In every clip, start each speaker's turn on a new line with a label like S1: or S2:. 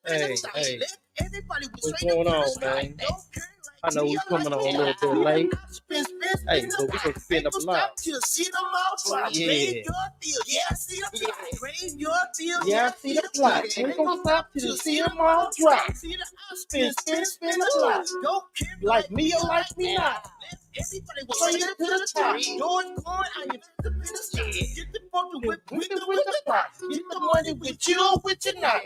S1: Hey, hey, what's going on, man? I know we coming on a little bit late. Hey, but we gonna spin up a lot. Yeah. Yeah, I see the plot. We gonna stop till see them all drop. Spin, spin, spin the block. Like me or like me not. Bring it to the top. With the pot. Get the money with you or with you not.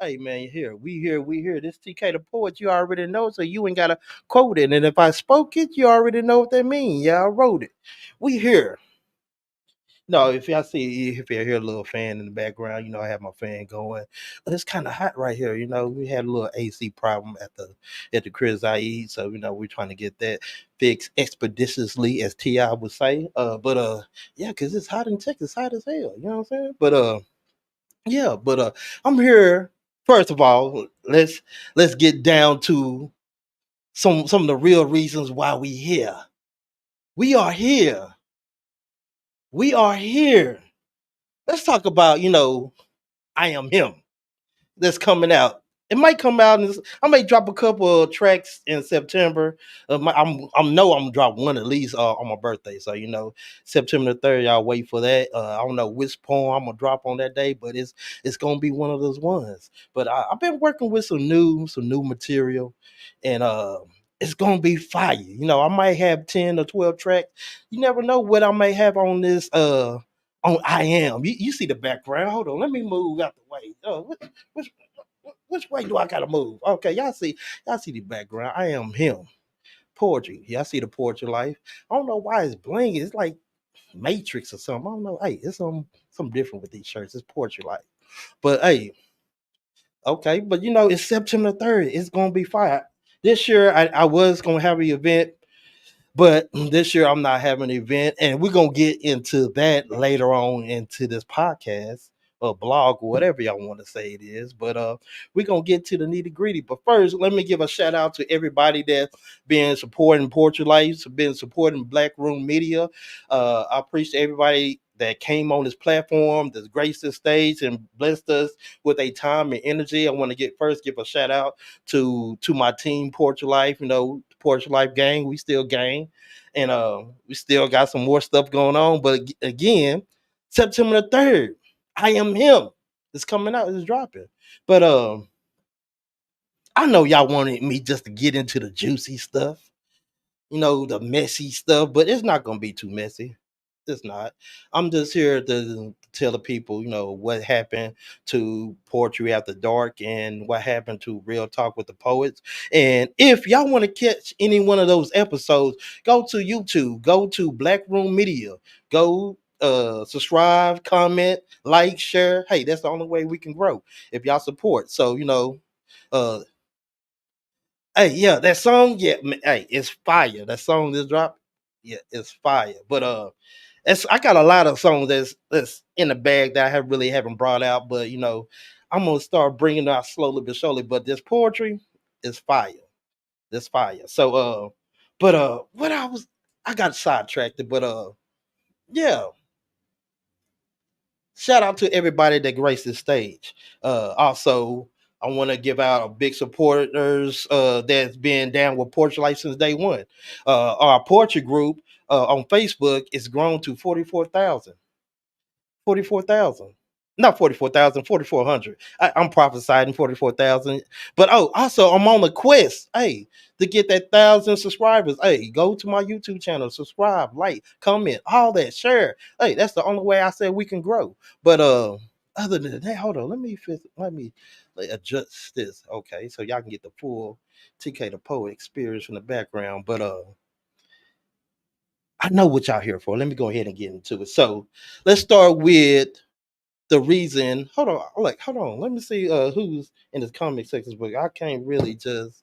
S1: Hey man, we here. This TK the poet, you already know, so you ain't gotta quote it. And if I spoke it, you already know what that means. Yeah, I wrote it. We here. No, if y'all see, if you hear a little fan in the background, you know I have my fan going. But it's kind of hot right here. You know, we had a little AC problem at the Chris IE, so you know we're trying to get that fixed expeditiously, as Ti would say. Yeah, cause it's hot in Texas, hot as hell. You know what I'm saying? Yeah, I'm here. First of all, let's get down to some of the real reasons why we here. We are here. We are here. Let's talk about, I Am Him that's coming out. It might come out. I may drop a couple of tracks in September. I'm know I'm gonna drop one at least on my birthday. So September the 3rd. Y'all wait for that. I don't know which poem I'm gonna drop on that day, but it's gonna be one of those ones. But I've been working with some new material, and it's gonna be fire. I might have 10 or 12 tracks. You never know what I may have on this. On I Am. You see the background. Hold on, let me move out the way. Which, which way do I gotta move? Okay, y'all see the background. I Am Him. Poetry. Y'all see the poetry life. I don't know why it's bling. It's like Matrix or something. I don't know. Hey, it's something different with these shirts. It's poetry life. But hey, okay, but it's September 3rd. It's gonna be fire. This year I was gonna have an event, but this year I'm not having an event, and we're gonna get into that later on into this podcast or blog or whatever y'all want to say it is. But we're gonna get to the nitty gritty. But first, let me give a shout out to everybody that's been supporting Portrait Life, been supporting Black Room Media. I appreciate everybody that came on this platform, that's graced the stage and blessed us with a time and energy. I want to give a shout out to my team, Portrait Life. Portrait Life Gang. We still gang, and we still got some more stuff going on. But again, September the 3rd, I Am Him. It's coming out. It's dropping. But I know y'all wanted me just to get into the juicy stuff, the messy stuff, but it's not gonna be too messy. It's not. I'm just here to tell the people, what happened to Poetry After Dark and what happened to Real Talk with the Poets. And if y'all want to catch any one of those episodes, go to YouTube, go to Black Room Media, go subscribe, comment, like, share. Hey, that's the only way we can grow if y'all support. So, uh hey, yeah, that song, yeah, hey, it's fire. That song just dropped, yeah, it's fire. But I got a lot of songs that's in the bag that I haven't brought out, but I'm gonna start bringing it out slowly but surely. But this poetry is fire. This fire. So but what I got sidetracked, but yeah, shout out to everybody that graced the stage. Also, I want to give out a big supporters that's been down with Portrait Life since day one. Our portrait group on Facebook is grown to 44,000. 44,000. Not 44,000, 4,400. I'm prophesying 44,000. But also I'm on the quest, hey, to get that 1,000 subscribers. Hey, go to my YouTube channel, subscribe, like, comment, all that, share. Hey, that's the only way I said we can grow. But other than that, hold on, let me adjust this. Okay, so y'all can get the full TK the Poet experience from the background. But I know what y'all here for. Let me go ahead and get into it. So let's start with the reason. Hold on. Let me see who's in the comment section, but I can't really just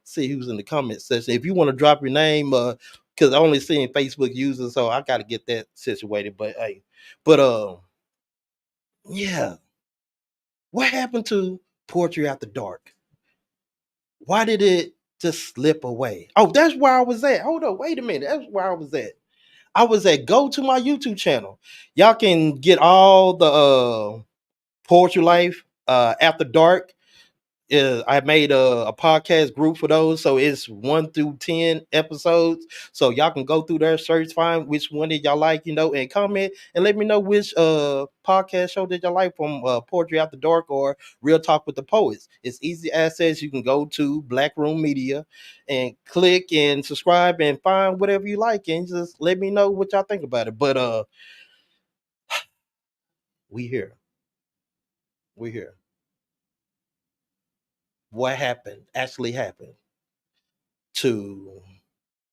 S1: see who's in the comment section. If you want to drop your name, because I only seeing Facebook users, so I got to get that situated. But hey, but yeah, what happened to Poetry After Dark? Why did it just slip away? Oh, that's where I was at. Hold on, wait a minute. That's where I was at. I was at go to my YouTube channel. Y'all can get all the Poetry Life After Dark. I made a podcast group for those, so it's 1 through 10 episodes. So y'all can go through there, search, find which one that y'all like, and comment and let me know which podcast show that y'all like from Poetry After Dark or Real Talk with the Poets. It's easy access. You can go to Black Room Media and click and subscribe and find whatever you like and just let me know what y'all think about it. But we here, we here. What happened actually happened to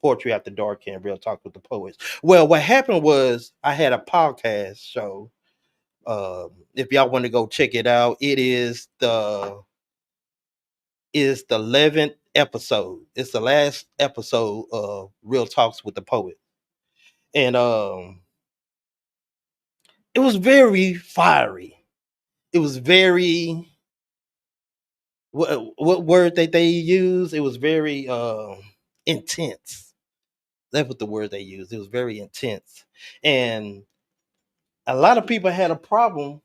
S1: Poetry After Dark and Real Talk with the Poets. Well, what happened was I had a podcast show. If y'all want to go check it out, it is the 11th episode. It's the last episode of Real Talks with the Poet, and it was very fiery. It was very what word that they use? It was very intense. That's what the word they used. It was very intense, and a lot of people had a problem.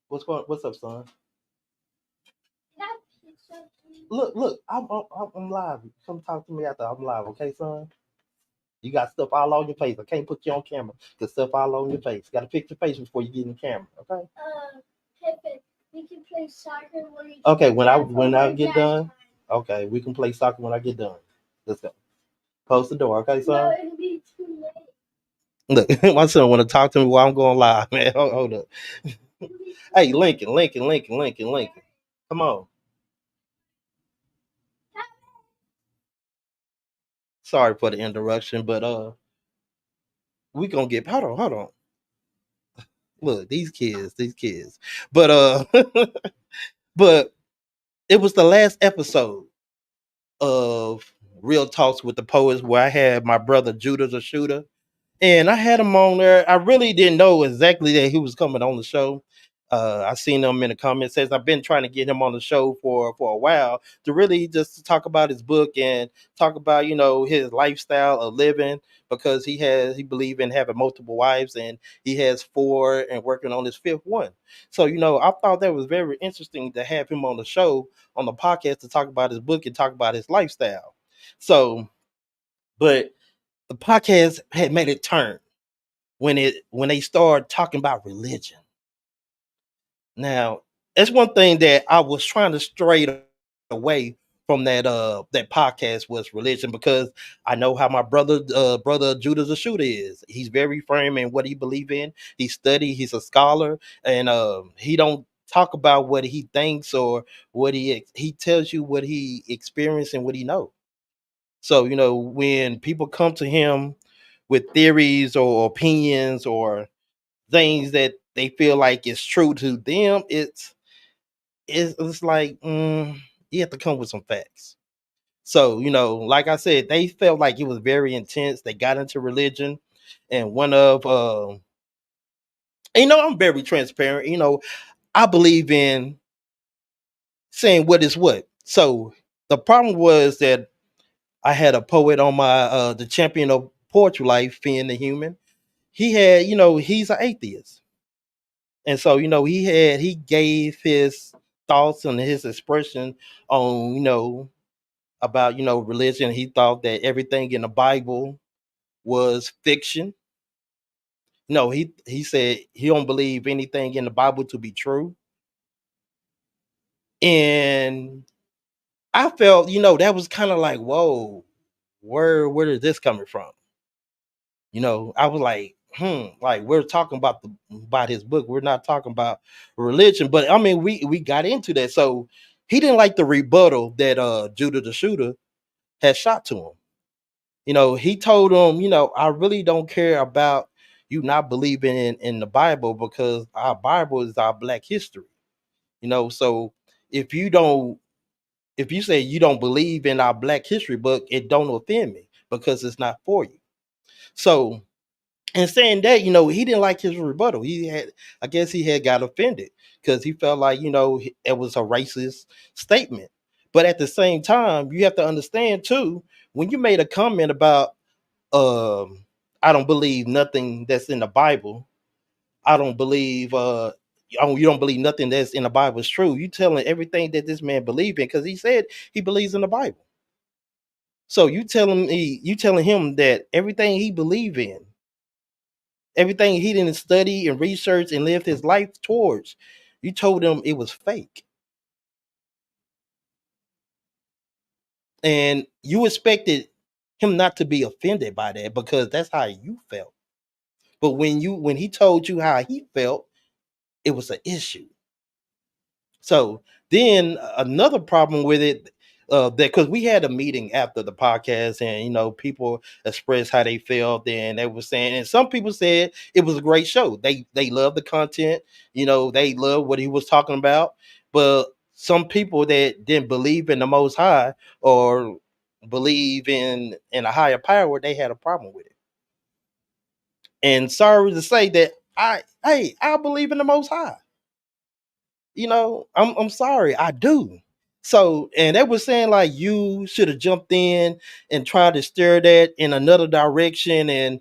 S1: What's up, son? Look, I'm live. Come talk to me after I'm live, okay, son? You got stuff all on your face. I can't put you on camera because stuff all on your face. Got to fix your face before you get in the camera, okay? Pepe, we can play soccer okay, when I get done. Okay, we can play soccer when I get done. Let's go. Close the door, okay, son? No, it'll be too late. Look, my son want to talk to me while I'm going live, man. Hold up. Hey, Lincoln. Come on. Sorry for the interruption, but we gonna get hold on. Look, these kids. But but it was the last episode of Real Talks with the Poets where I had my brother Judah the Shooter. And I had him on there. I really didn't know exactly that he was coming on the show. I seen him in the comments. Says I've been trying to get him on the show for a while to really just to talk about his book and talk about his lifestyle of living because he believe in having multiple wives and he has four and working on his fifth one. So I thought that was very interesting to have him on the show on the podcast to talk about his book and talk about his lifestyle. So, but the podcast had made it turn when they start talking about religion. Now, that's one thing that I was trying to stray away from that podcast was religion because I know how my brother Judah the Shooter is. He's very firm in what he believe in. He study, he's a scholar, and he don't talk about what he thinks or what he tells you what he experienced and what he knows. So, when people come to him with theories or opinions or things that they feel like is true to them, it's like you have to come with some facts. So, like I said, they felt like it was very intense. They got into religion, and one of I'm very transparent. I believe in saying what is what. So the problem was that I had a poet on my the champion of poetry life, Finn the Human. He had, he's an atheist. And so, he gave his thoughts and his expression on, about, religion. He thought that everything in the Bible was fiction. No, he said he don't believe anything in the Bible to be true. And I felt, that was kind of like, whoa, where is this coming from? I was like we're talking about his book. We're not talking about religion. But I mean, we got into that. So he didn't like the rebuttal that Judah the Shooter had shot to him. He told him, I really don't care about you not believing in the Bible because our Bible is our black history. So if you don't if you say you don't believe in our black history book, it don't offend me because it's not for you. So and saying that, he didn't like his rebuttal. I guess he had got offended because he felt like, it was a racist statement. But at the same time, you have to understand too, when you made a comment about, I don't believe nothing that's in the Bible. I don't believe oh, you don't believe nothing that's in the Bible is true. You telling everything that this man believed in because he said he believes in the Bible. So you telling him that everything he believe in, everything he didn't study and research and live his life towards, you told him it was fake. And you expected him not to be offended by that because that's how you felt. But when he told you how he felt, it was an issue. So then another problem with it, that because we had a meeting after the podcast, and people expressed how they felt, and they were saying, and some people said it was a great show. They loved the content, they loved what he was talking about. But some people that didn't believe in the Most High or believe in a higher power, they had a problem with it. And sorry to say that I believe in the Most High. I'm sorry, I do. So, and they were saying like you should have jumped in and tried to steer that in another direction, and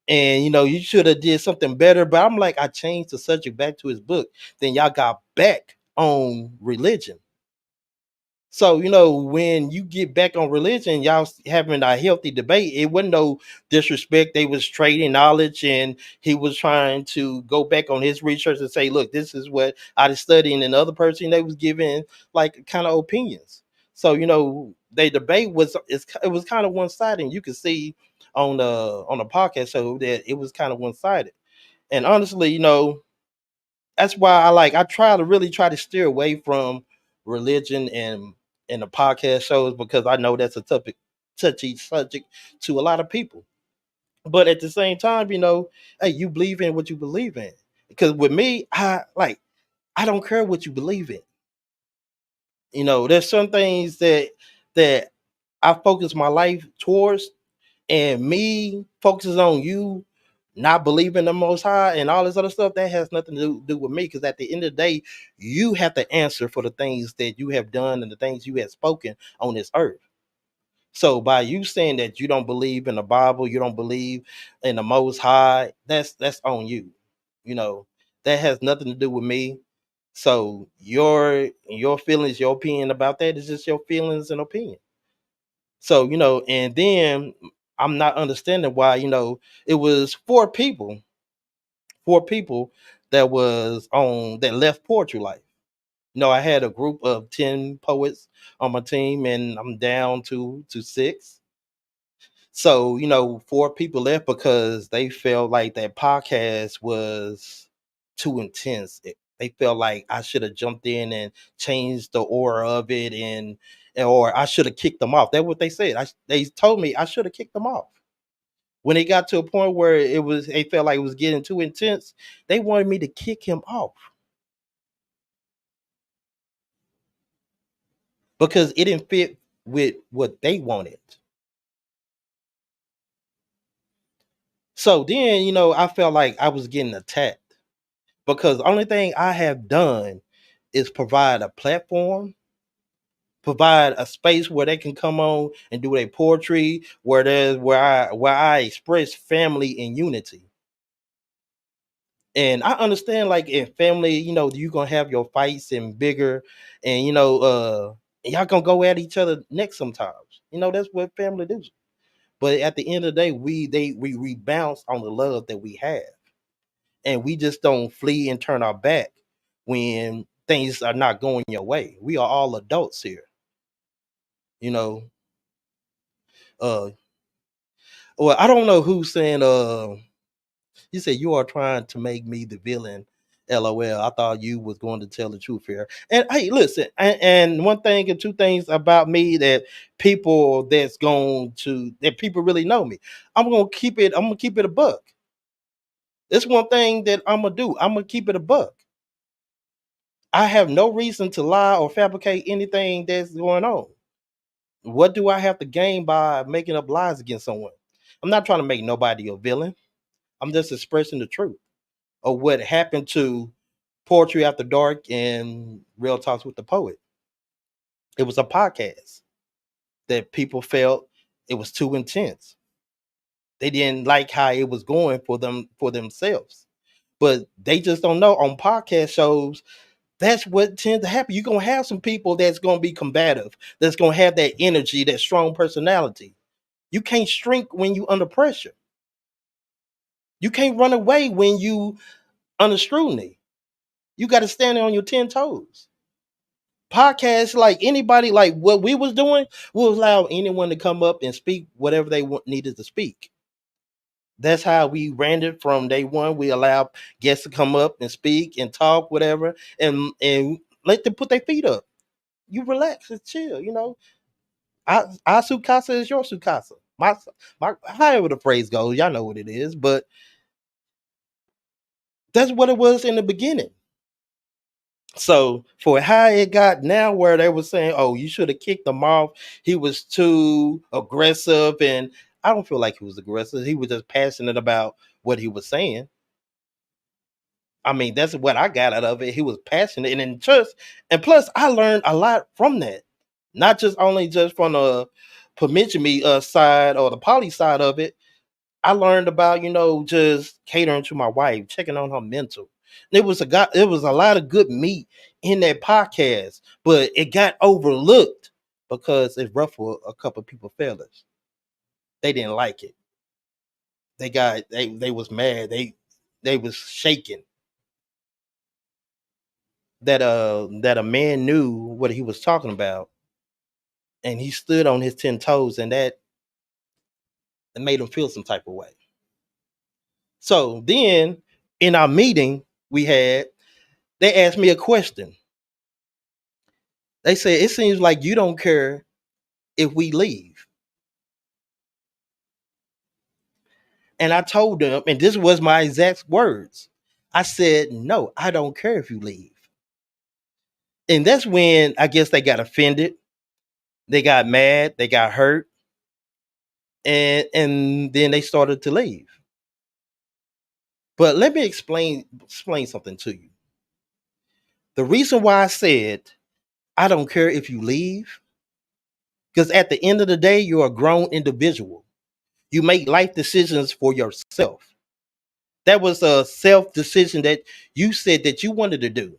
S1: you should have did something better. But I'm like, I changed the subject back to his book. Then y'all got back on religion. So, when you get back on religion, y'all having a healthy debate. It wasn't no disrespect. They was trading knowledge, and he was trying to go back on his research and say, look, this is what I was studying, and the other person they was giving like kind of opinions. So, they debate it was kind of one-sided. You could see on the podcast show that it was kind of one-sided. And honestly, that's why I try to really try to steer away from religion and the podcast shows, because I know that's a touchy subject to a lot of people. But at the same time, hey, you believe in what you believe in. Because with me, I don't care what you believe in. There's some things that I focus my life towards, and me focuses on you not believing the Most High and all this other stuff, that has nothing to do with me. Because at the end of the day, you have to answer for the things that you have done and the things you have spoken on this earth. So by you saying that you don't believe in the Bible, you don't believe in the Most High, that's on you. You know that has nothing to do with me. So your feelings, your opinion about that is just your feelings and opinion. So, and then I'm not understanding why, it was four people that left Poetry Life. I had a group of 10 poets on my team, and I'm down to six. So, four people left because they felt like that podcast was too intense. They felt like I should have jumped in and changed the aura of it, or I should have kicked them off. That's what they said. They told me I should have kicked them off. When it got to a point where they felt like it was getting too intense, they wanted me to kick him off because it didn't fit with what they wanted. So then, I felt like I was getting attacked because the only thing I have done is provide a platform, provide a space where they can come on and do their poetry, where I express family and unity. And I understand, like in family, you're gonna have your fights and bigger, and y'all gonna go at each other next sometimes. That's what family do. But at the end of the day, we bounce on the love that we have, and we just don't flee and turn our back when things are not going your way. We are all adults here, you know. Uh, well, I don't know who's saying. You said you are trying to make me the villain. LOL. I thought you was going to tell the truth here. And hey, listen, and one thing and two things about me that people really know me. I'm gonna keep it a buck. It's one thing that I'm gonna do. I'm gonna keep it a buck. I have no reason to lie or fabricate anything that's going on. What do I have to gain by making up lies against someone? I'm not trying to make nobody a villain. I'm just expressing the truth of what happened to Poetry After Dark and Real Talks with the Poet. It was a podcast that people felt it was too intense. They didn't like how it was going for themselves. But they just don't know on podcast shows. That's what tends to happen. You're gonna have some people that's gonna be combative, that's gonna have that energy, that strong personality. You can't shrink when you under pressure. You can't run away when you under scrutiny. You got to stand on your 10 toes. Podcasts, like anybody, like what we was doing, will allow anyone to come up and speak whatever they needed to speak. That's how we ran it from day one. We allowed guests to come up and speak and talk, whatever, and let them put their feet up. You relax and chill. Our sukasa is your sukasa. My however the phrase goes, y'all know what it is, but that's what it was in the beginning. So for how it got now where they were saying, oh, you should have kicked him off. He was too aggressive. And I don't feel like he was aggressive. He was just passionate about what he was saying. I mean, that's what I got out of it. He was passionate and plus I learned a lot from that. Not just only just from the polygamy side or the poly side of it. I learned about, just catering to my wife, checking on her mental. It was a lot of good meat in that podcast, but it got overlooked because it ruffled a couple of people feathers. They didn't like it. They was mad. They was shaking that a man knew what he was talking about and he stood on his 10 toes, and that it made him feel some type of way. So then in our meeting we had, they asked me a question. They said, it seems like you don't care if we leave. And I told them, and this was my exact words. I said, no, I don't care if you leave. And that's when I guess they got offended. They got mad. They got hurt. And then they started to leave. But let me explain something to you. The reason why I said, I don't care if you leave, because at the end of the day, you're a grown individual. You make life decisions for yourself. That was a self decision that you said that you wanted to do.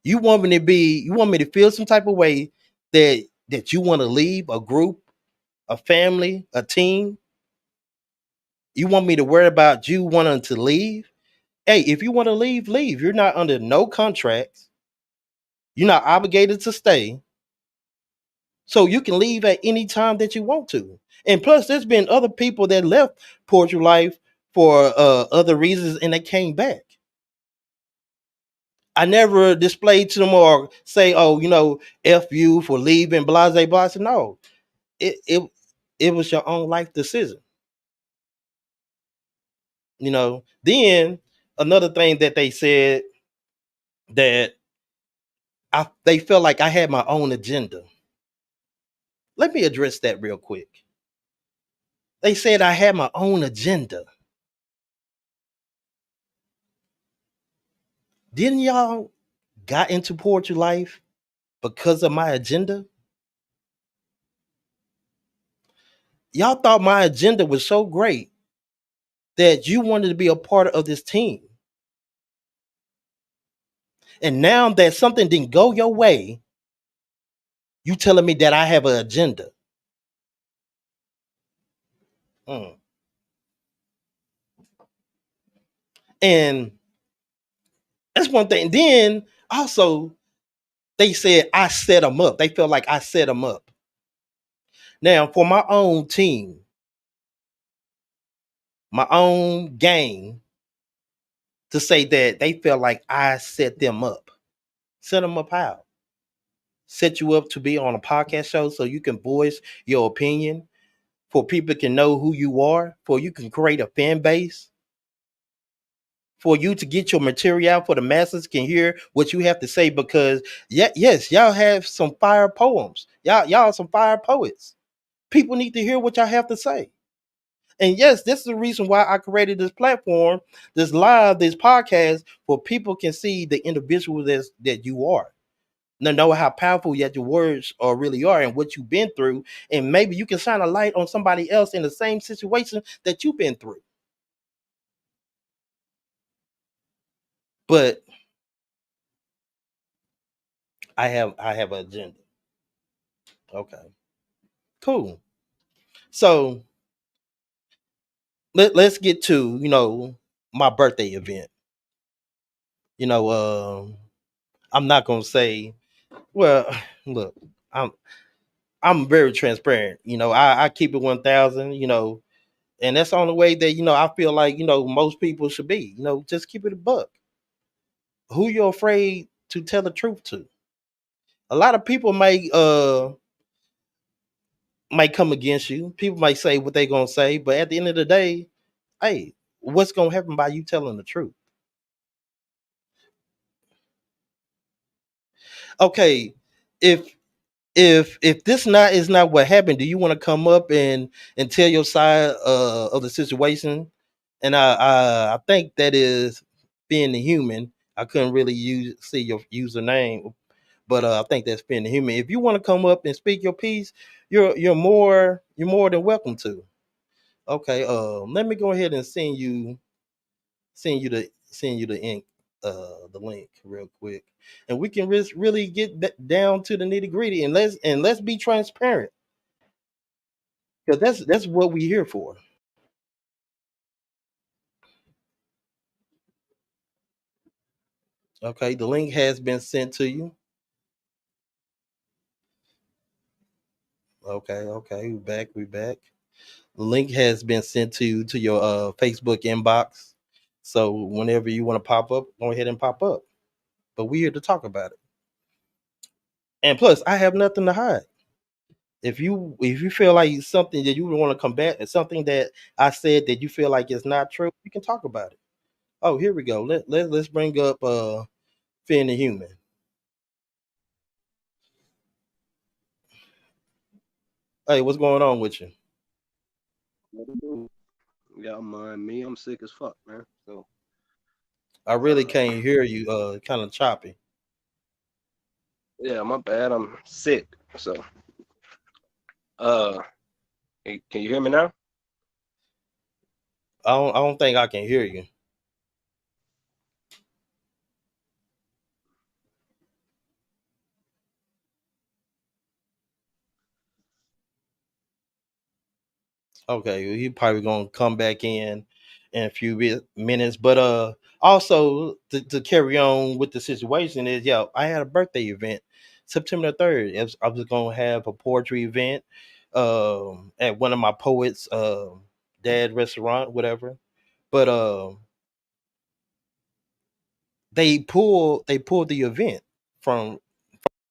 S1: You want me to feel some type of way that you want to leave a group, a family, a team. You want me to worry about you wanting to leave? Hey, if you want to leave, leave. You're not under no contracts. You're not obligated to stay. So you can leave at any time that you want to. And plus, there's been other people that left Poetry Life for other reasons and they came back. I never displayed to them or say, oh, F you for leaving, blase, blase. No, it, it, it was your own life decision. Then another thing that they said that they felt like I had my own agenda. Let me address that real quick. They said I had my own agenda. Didn't y'all got into Poetry Life because of my agenda? Y'all thought my agenda was so great that you wanted to be a part of this team. And now that something didn't go your way, you telling me that I have an agenda. Mm. And that's one thing. Then also, they said I set them up. They felt like I set them up. Now, for my own team, my own gang, to say that they felt like I set them up. Set them up how? Set you up to be on a podcast show so you can voice your opinion, for people can know who you are, for you can create a fan base, for you to get your material out for the masses can hear what you have to say. Because yes, y'all have some fire poems. Y'all are some fire poets. People need to hear what y'all have to say. And yes, this is the reason why I created this platform, this podcast, for people can see the individual that you are. Know how powerful yet your words really are and what you've been through. And maybe you can shine a light on somebody else in the same situation that you've been through. But I have an agenda. Okay, cool. So let's get to my birthday event. You know, I'm not gonna say. Well, look, I'm I'm very transparent. I keep it 1,000. And that's the only way that I feel like most people should be. Just keep it a buck. Who you're afraid to tell the truth to? A lot of people might come against you. People might say what they gonna say, but at the end of the day, hey, what's gonna happen by you telling the truth? Okay, if if this not is not what happened, do you want to come up and tell your side of the situation? And I think that is being the human. I couldn't really see your username, but I think that's being the human. If you want to come up and speak your piece, you're more than welcome to. Okay, let me go ahead and send you the ink, the link real quick, and we can really get down to the nitty gritty, and let's be transparent, because that's what we here for. Okay, the link has been sent to you. Okay, we back. The link has been sent to your Facebook inbox. So whenever you want to pop up, go ahead and pop up. But we're here to talk about it. And plus, I have nothing to hide. If you feel like something that you want to combat, and something that I said that you feel like is not true, you can talk about it. Oh, here we go. Let's bring up Finn the Human. Hey, what's going on with you?
S2: What to do? Y'all mind me? I'm sick as fuck, man. So,
S1: I really
S2: uh,
S1: can't hear you. Kind of choppy.
S2: yeah, my bad. I'm sick. So, uh, can you hear me now?
S1: I don't think I can hear you. Okay, well, he probably gonna come back in a few minutes. But also to carry on with the situation is, yeah, I had a birthday event September 3rd. I was gonna have a poetry event at one of my poets' dad restaurant, whatever. But they pulled the event from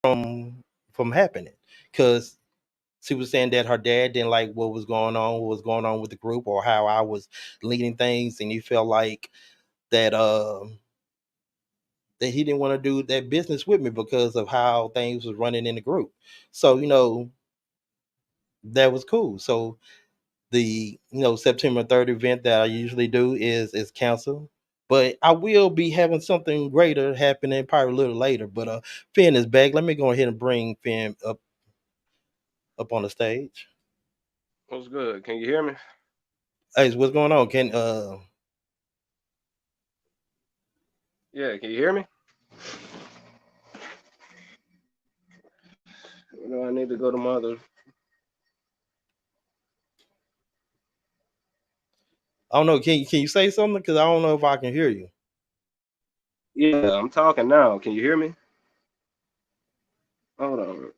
S1: from happening, because she was saying that her dad didn't like what was going on with the group, or how I was leading things, and he felt like that that he didn't want to do that business with me because of how things was running in the group. So that was cool. So the September 3rd event that I usually do is canceled. But I will be having something greater happening probably a little later. But Finn is back. Let me go ahead and bring Finn up on the stage.
S2: What's good? Can you hear me?
S1: Hey, what's going on? Can
S2: Yeah, can you hear me? I need to go to my other.
S1: I don't know. Can you say something? Because I don't know if I can hear you.
S2: Yeah, I'm talking now. Can you hear me? Hold on.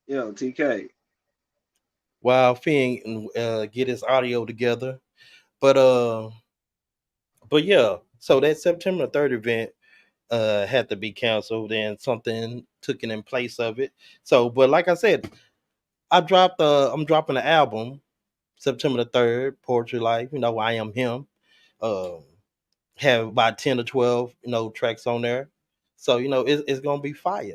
S2: Yo, TK.
S1: While Finn get his audio together, but yeah. So that September 3rd event had to be canceled, and something took it in place of it. So, but like I said, I'm dropping the album September 3rd, Poetry Life. I am him. Um, have about 10 or 12 tracks on there. So it's gonna be fire.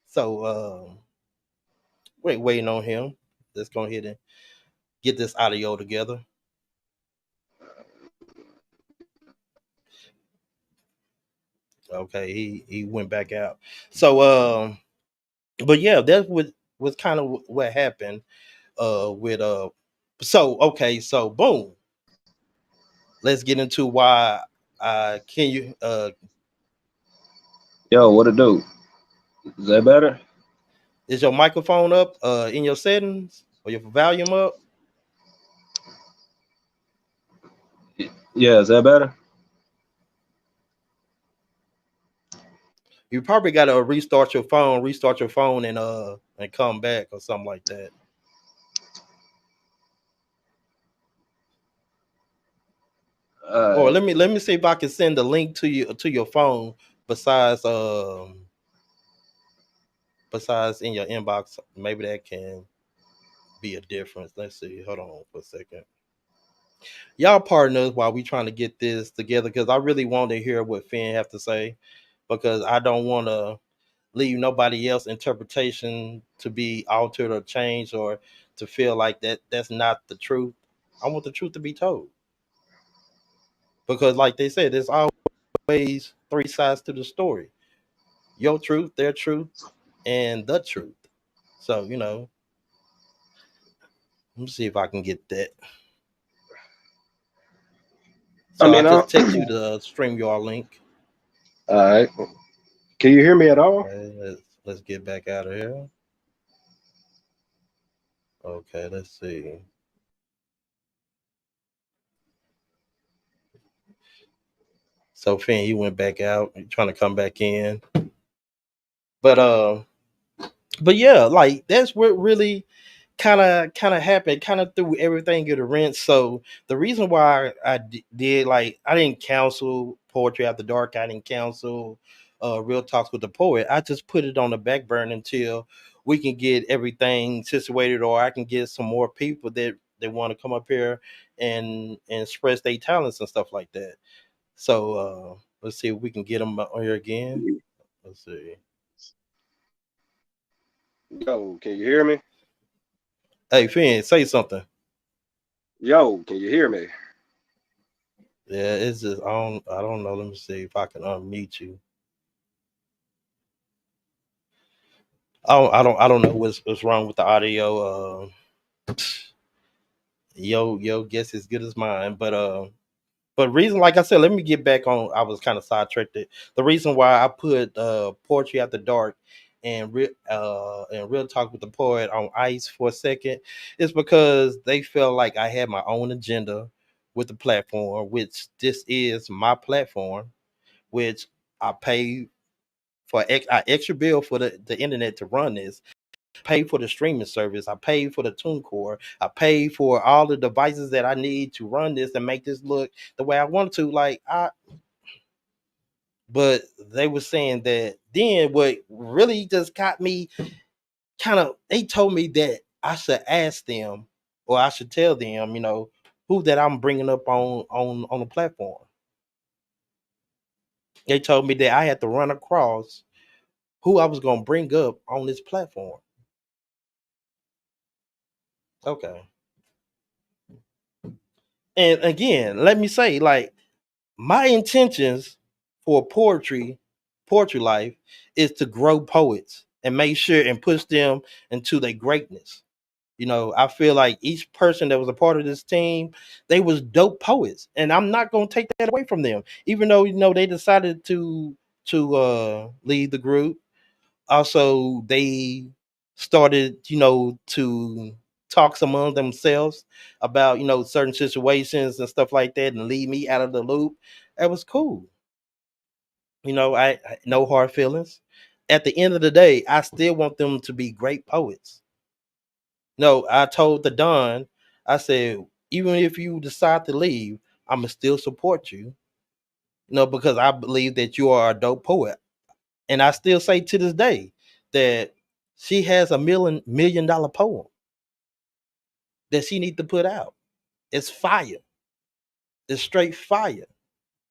S1: So waiting on him. Let's go ahead and get this audio together. Okay, he went back out. So but yeah, that's what was kind of what happened with so okay, so boom. Let's get into why can you
S2: Yo, what it do? Is that better?
S1: is your microphone up in your settings or your volume up?
S2: Yeah, is that better?
S1: You probably got to restart your phone and come back or something like that. Or
S2: Alright.
S1: let me see if I can send the link to you to your phone besides besides in your inbox. Maybe that can be a difference. Let's see. Hold on for a second. Y'all partners while we trying to get this together because I really want to hear what Finn have to say because I don't want to leave nobody else interpretation to be altered or changed or to feel like that's not the truth. I want the truth to be told because like they said, there's always three sides to the story: your truth, their truth, and the truth. So let me see if I can get that.
S2: I
S1: So I
S2: mean, I
S1: just text you the StreamYard link.
S2: alright. Can you hear me at all?
S1: Okay, let's get back out of here. Okay, let's see. So Finn, you went back out. You trying to come back in, but but yeah, like that's what really kind of happened, kind of threw everything in the wrench. So the reason why did like I didn't cancel Poetry After Dark, I didn't cancel Real Talks with the Poet. I just put it on the back burner until we can get everything situated, or I can get some more people that want to come up here and express their talents and stuff like that. So let's see if we can get them on here again. Let's see.
S2: Yo, can you hear me?
S1: Hey Finn, say something.
S2: Yo, can you hear me?
S1: Yeah, it's just I don't know. Let me see if I can unmute you. I don't know what's wrong with the audio. Yo, guess as good as mine. But reason, like I said, let me get back on. I was kind of sidetracked. The reason why I put Poetry After Dark and Real Talk with the Poet on ice for a second is because they felt like I had my own agenda with the platform, which this is my platform, which I pay for extra bill for the internet to run this. Pay for the streaming service. I pay for the tune core. I pay for all the devices that I need to run this and make this look the way I want to. But they were saying that then what really just got me kind of. They told me that I should ask them or I should tell them, who that I'm bringing up on the platform. They told me that I had to run across who I was gonna bring up on this platform. Okay. And again, let me say, like, my intentions for poetry life, is to grow poets and make sure and push them into their greatness. I feel like each person that was a part of this team, they was dope poets, and I'm not gonna take that away from them. Even though they decided to leave the group, also they started to talks among themselves about certain situations and stuff like that and leave me out of the loop. That was cool. I no hard feelings. At the end of the day, I still want them to be great poets. No, I told the Don, I said, even if you decide to leave, I'ma still support you, because I believe that you are a dope poet. And I still say to this day that she has a million dollar poem that she need to put out. It's fire. It's straight fire.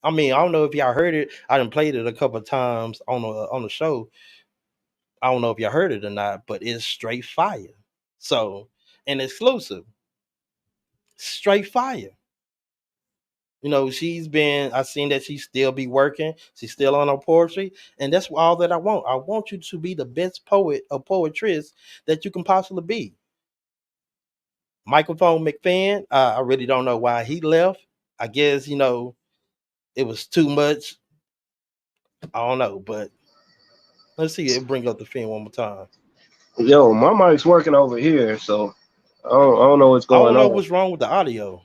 S1: I mean, I don't know if y'all heard it. I done played it a couple of times on the show. I don't know if y'all heard it or not, but it's straight fire. So, and exclusive, straight fire. She's been. I seen that she still be working. She's still on her poetry, and that's all that I want. I want you to be the best poet or poetress that you can possibly be. Microphone McFan. I really don't know why he left. I guess it was too much. I don't know, but let's see it. Bring up the fan one more time.
S2: Yo, my mic's working over here, so I don't know what's
S1: I
S2: going
S1: don't know
S2: on.
S1: what's wrong with the audio.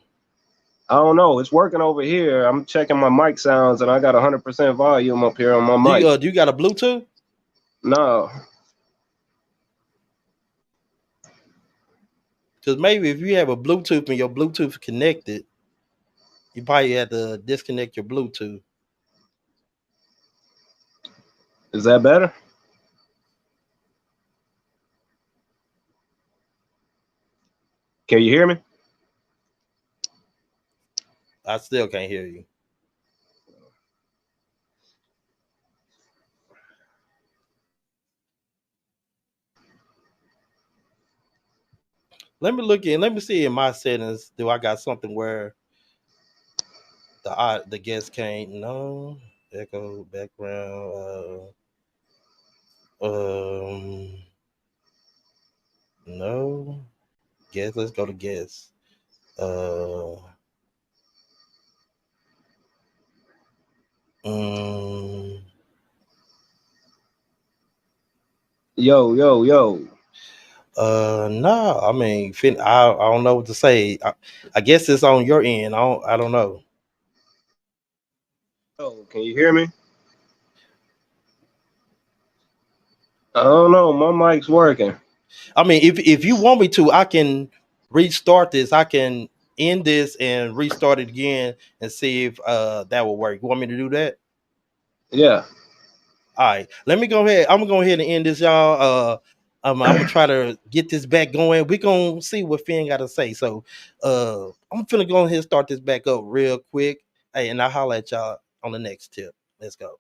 S2: I don't know. It's working over here. I'm checking my mic sounds, and I got 100% volume up here on my mic.
S1: Do you got a Bluetooth?
S2: No.
S1: Because maybe if you have a Bluetooth and your Bluetooth connected, you probably have to disconnect your Bluetooth.
S2: Is that better? Can you hear me?
S1: I still can't hear you. Let me look in. Let me see in my settings. Do I got something where the guest can't? No echo background. No guest. Let's go to guest. Uh, um,
S2: Yo, yo, yo.
S1: no. I mean, I don't know what to say. I guess it's on your end. I don't know.
S2: Yo, can you hear me? I don't know. My mic's working.
S1: I mean, if you want me to, I can restart this. I can end this and restart it again and see if that will work. You want me to do that?
S2: Yeah.
S1: All right. Let me go ahead. I'm gonna go ahead and end this, y'all. I'm gonna try to get this back going. We're gonna see what Finn got to say. So I'm finna go ahead and start this back up real quick. Hey, and I'll holler at y'all on the next tip. Let's go.